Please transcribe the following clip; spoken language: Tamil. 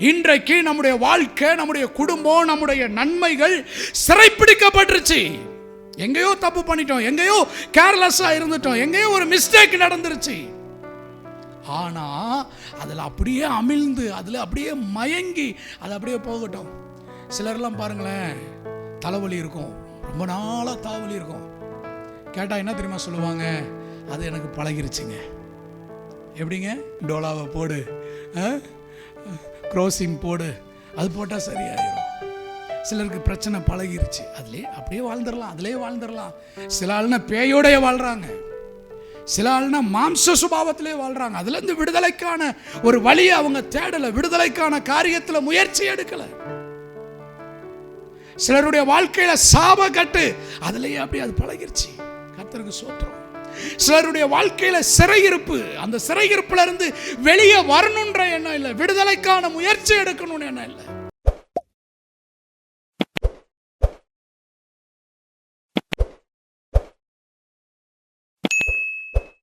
இன்றைக்கு நம்முடைய வாழ்க்கை, நம்முடைய குடும்பம், நம்முடைய நன்மைகள் சிறைப்பிடிக்கப்பட்டுருச்சு. எங்கேயோ தப்பு பண்ணிட்டோம், எங்கேயோ கேர்லெஸ்ஸா இருந்துட்டோம், எங்கேயோ ஒரு மிஸ்டேக் நடந்துருச்சு. ஆனா அதில் அப்படியே அமிழ்ந்து, அதில் அப்படியே மயங்கி அது அப்படியே போகட்டும். சிலர்லாம் பாருங்களேன், தலைவலி இருக்கும், ரொம்ப நாளாக தலைவலி இருக்கும். கேட்டால் என்ன தெரியுமா சொல்லுவாங்க? அது எனக்கு பழகிருச்சுங்க. எப்படிங்க? டோலாவை போடு, க்ரோசின் போடு, அது போட்டால் சரியாயிடும். சிலருக்கு பிரச்சனை பழகிருச்சு, அதுலேயே அப்படியே வாழ்ந்துடலாம், அதிலே வாழ்ந்துடலாம். சில ஆள்னா பேயோடைய வாழ்கிறாங்க, சில ஆள்னா மாம்ச சுபாவத்திலே வாழ்கிறாங்க. அதுலேருந்து விடுதலைக்கான ஒரு வழியை அவங்க தேடலை, விடுதலைக்கான காரியத்தில் முயற்சி எடுக்கலை. சிலருடைய வாழ்க்கையில சாப கட்டு, அதுலேயே அப்படியே அது பழகிருச்சு. கர்த்தருக்கு ஸ்தோத்திரம். சிலருடைய வாழ்க்கையில சிறையிருப்பு, அந்த சிறையிருப்புல இருந்து வெளியே வரணுன்ற எண்ணம் இல்லை, விடுதலைக்கான முயற்சி எடுக்கணும்னு எண்ணம் இல்லை.